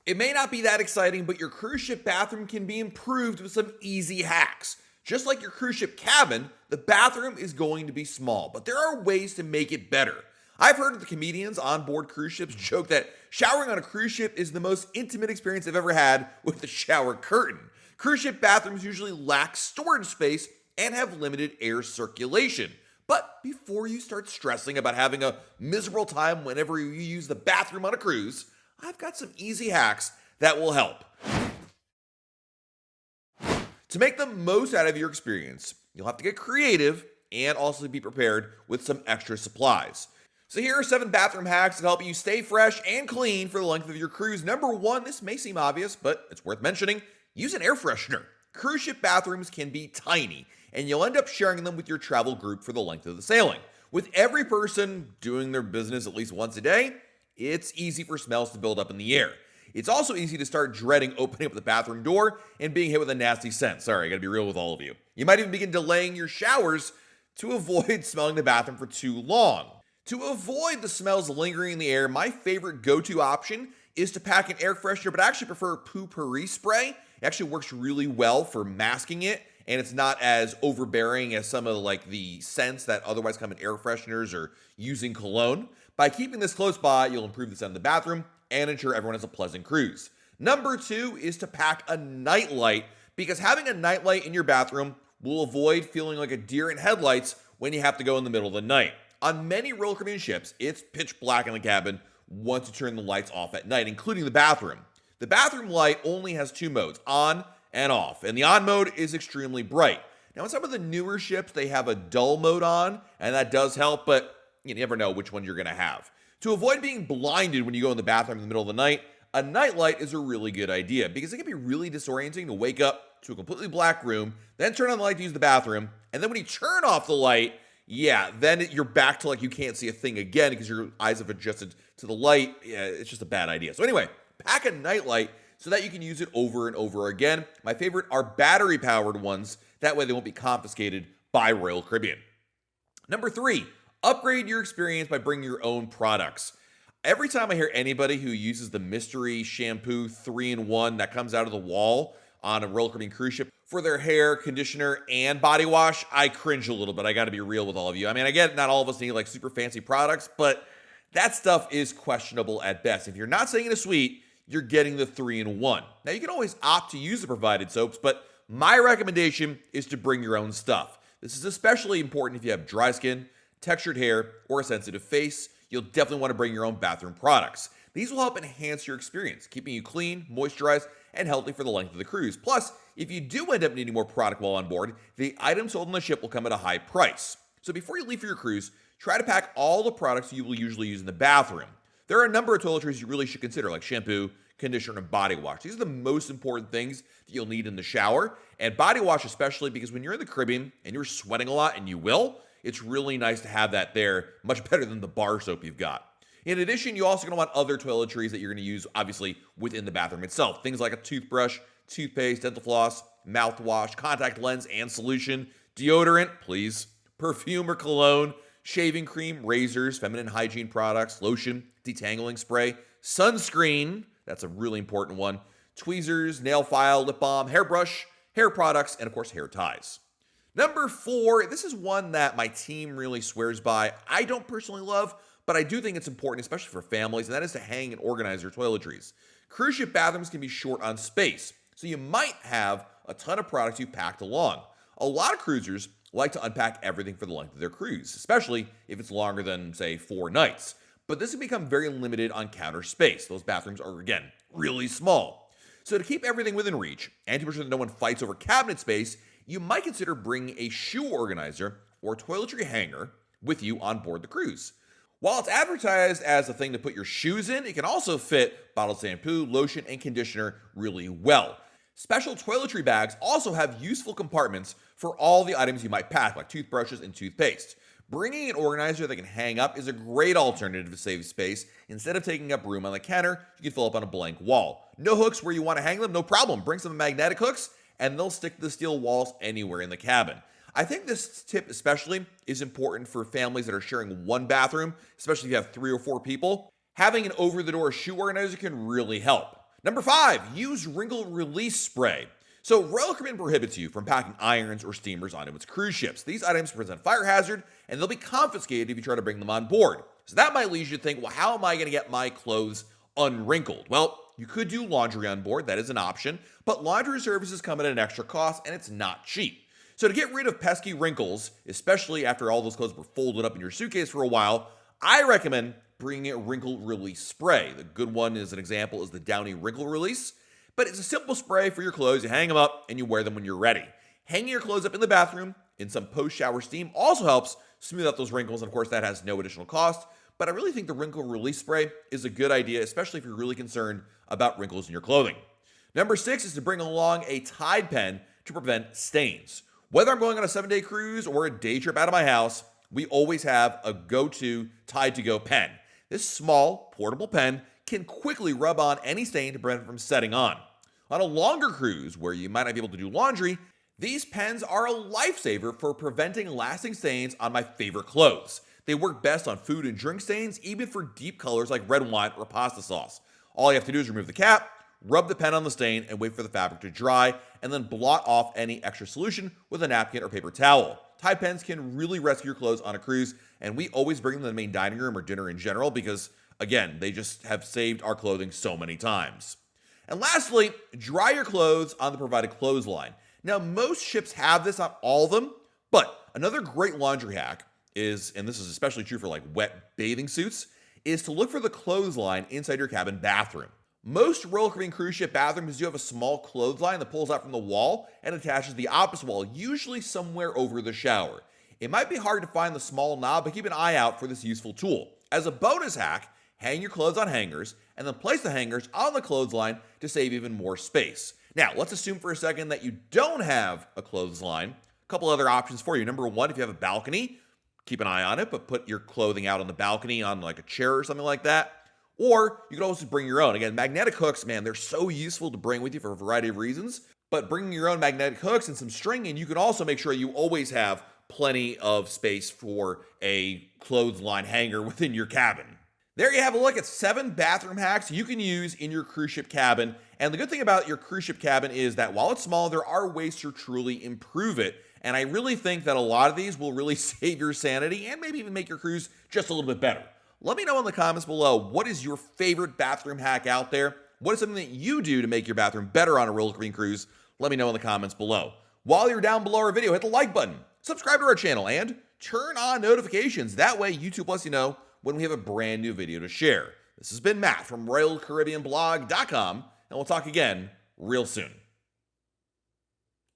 It may not be that exciting, but your cruise ship bathroom can be improved with some easy hacks. Just like your cruise ship cabin, the bathroom is going to be small, but there are ways to make it better. I've heard of the comedians on board cruise ships joke that showering on a cruise ship is the most intimate experience they've ever had with the shower curtain. Cruise ship bathrooms usually lack storage space and have limited air circulation. But before you start stressing about having a miserable time whenever you use the bathroom on a cruise, I've got some easy hacks that will help. To make the most out of your experience, you'll have to get creative and also be prepared with some extra supplies. So here are 7 bathroom hacks that help you stay fresh and clean for the length of your cruise. Number 1, this may seem obvious, but it's worth mentioning, use an air freshener. Cruise ship bathrooms can be tiny, and you'll end up sharing them with your travel group for the length of the sailing. With every person doing their business at least once a day, it's easy for smells to build up in the air. It's also easy to start dreading opening up the bathroom door and being hit with a nasty scent. Sorry, I gotta be real with all of you. You might even begin delaying your showers to avoid smelling the bathroom for too long. To avoid the smells lingering in the air, my favorite go-to option is to pack an air freshener, but I actually prefer potpourri spray. It actually works really well for masking it, and it's not as overbearing as some of the scents that otherwise come in air fresheners or using cologne. By keeping this close by, you'll improve the scent of the bathroom and ensure everyone has a pleasant cruise. Number 2 is to pack a nightlight, because having a nightlight in your bathroom will avoid feeling like a deer in headlights when you have to go in the middle of the night. On many Royal Caribbean ships, it's pitch black in the cabin once you turn the lights off at night, including the bathroom. The bathroom light only has 2 modes, on and off, and the on mode is extremely bright. Now, on some of the newer ships, they have a dull mode on, and that does help, but you never know which one you're going to have. To avoid being blinded when you go in the bathroom in the middle of the night, a nightlight is a really good idea, because it can be really disorienting to wake up to a completely black room, then turn on the light to use the bathroom, and then when you turn off the light, then you're back to you can't see a thing again because your eyes have adjusted to the light. Yeah, it's just a bad idea. So anyway, pack a nightlight so that you can use it over and over again. My favorite are battery-powered ones. That way they won't be confiscated by Royal Caribbean. Number 3, upgrade your experience by bringing your own products. Every time I hear anybody who uses the mystery shampoo 3-in-1 that comes out of the wall on a Royal Caribbean cruise ship for their hair, conditioner, and body wash, I cringe a little bit. I got to be real with all of you. I mean, I get not all of us need super fancy products, but that stuff is questionable at best. If you're not staying in a suite, you're getting the 3-in-1. Now, you can always opt to use the provided soaps, but my recommendation is to bring your own stuff. This is especially important if you have dry skin, textured hair, or a sensitive face. You'll definitely want to bring your own bathroom products. These will help enhance your experience, keeping you clean, moisturized, and healthy for the length of the cruise. Plus, if you do end up needing more product while on board, the items sold on the ship will come at a high price. So before you leave for your cruise, try to pack all the products you will usually use in the bathroom. There are a number of toiletries you really should consider, like shampoo, conditioner, and body wash. These are the most important things that you'll need in the shower, and body wash especially, because when you're in the Caribbean and you're sweating a lot, and you will, it's really nice to have that there, much better than the bar soap you've got. In addition, you're also going to want other toiletries that you're going to use, obviously, within the bathroom itself. Things like a toothbrush, toothpaste, dental floss, mouthwash, contact lens and solution, deodorant, please, perfume or cologne, shaving cream, razors, feminine hygiene products, lotion, detangling spray, sunscreen, that's a really important one, tweezers, nail file, lip balm, hairbrush, hair products, and of course, hair ties. Number 4, this is one that my team really swears by. I don't personally love, but I do think it's important, especially for families, and that is to hang and organize your toiletries. Cruise ship bathrooms can be short on space, so you might have a ton of products you packed along. A lot of cruisers like to unpack everything for the length of their cruise, especially if it's longer than, say, 4 nights. But this can become very limited on counter space. Those bathrooms are, again, really small. So to keep everything within reach, and to ensure that no one fights over cabinet space, you might consider bringing a shoe organizer or toiletry hanger with you on board the cruise. While it's advertised as a thing to put your shoes in, it can also fit bottled shampoo, lotion, and conditioner really well. Special toiletry bags also have useful compartments for all the items you might pack, like toothbrushes and toothpaste. Bringing an organizer that can hang up is a great alternative to save space. Instead of taking up room on the counter, you can fill up on a blank wall. No hooks where you want to hang them? No problem. Bring some magnetic hooks, and they'll stick to the steel walls anywhere in the cabin. I think this tip especially is important for families that are sharing one bathroom, especially if you have 3 or 4 people. Having an over-the-door shoe organizer can really help. Number 5, use wrinkle release spray. So Royal Caribbean prohibits you from packing irons or steamers onto its cruise ships. These items present a fire hazard, and they'll be confiscated if you try to bring them on board. So that might lead you to think, well, how am I going to get my clothes unwrinkled? Well, you could do laundry on board. That is an option. But laundry services come at an extra cost, and it's not cheap. So to get rid of pesky wrinkles, especially after all those clothes were folded up in your suitcase for a while, I recommend bringing a wrinkle release spray. The good one, as an example, is the Downy Wrinkle Release. But it's a simple spray for your clothes. You hang them up and you wear them when you're ready. Hanging your clothes up in the bathroom in some post-shower steam also helps smooth out those wrinkles. And of course, that has no additional cost. But I really think the wrinkle release spray is a good idea, especially if you're really concerned about wrinkles in your clothing. Number 6 is to bring along a Tide pen to prevent stains. Whether I'm going on a 7-day cruise or a day trip out of my house, we always have a go-to Tide to Go pen. This small, portable pen can quickly rub on any stain to prevent it from setting on. On a longer cruise, where you might not be able to do laundry, these pens are a lifesaver for preventing lasting stains on my favorite clothes. They work best on food and drink stains, even for deep colors like red wine or pasta sauce. All you have to do is remove the cap, rub the pen on the stain, and wait for the fabric to dry, and then blot off any extra solution with a napkin or paper towel. Tide pens can really rescue your clothes on a cruise, and we always bring them to the main dining room or dinner in general because, again, they just have saved our clothing so many times. And lastly, dry your clothes on the provided clothesline. Now, most ships have this, not all of them, but another great laundry hack is, and this is especially true for like wet bathing suits, is to look for the clothesline inside your cabin bathroom. Most Royal Caribbean cruise ship bathrooms do have a small clothesline that pulls out from the wall and attaches to the opposite wall, usually somewhere over the shower. It might be hard to find the small knob, but keep an eye out for this useful tool. As a bonus hack, hang your clothes on hangers and then place the hangers on the clothesline to save even more space. Now, let's assume for a second that you don't have a clothesline. A couple other options for you. Number 1, if you have a balcony, keep an eye on it, but put your clothing out on the balcony on like a chair or something like that. Or you can also bring your own. Again, magnetic hooks, man, they're so useful to bring with you for a variety of reasons. But bringing your own magnetic hooks and some string, and you can also make sure you always have plenty of space for a clothesline hanger within your cabin. There you have a look at 7 bathroom hacks you can use in your cruise ship cabin. And the good thing about your cruise ship cabin is that while it's small, there are ways to truly improve it. And I really think that a lot of these will really save your sanity and maybe even make your cruise just a little bit better. Let me know in the comments below, what is your favorite bathroom hack out there? What is something that you do to make your bathroom better on a Royal Caribbean cruise? Let me know in the comments below. While you're down below our video, hit the like button, subscribe to our channel, and turn on notifications. That way, YouTube lets you know when we have a brand new video to share. This has been Matt from RoyalCaribbeanBlog.com, and we'll talk again real soon.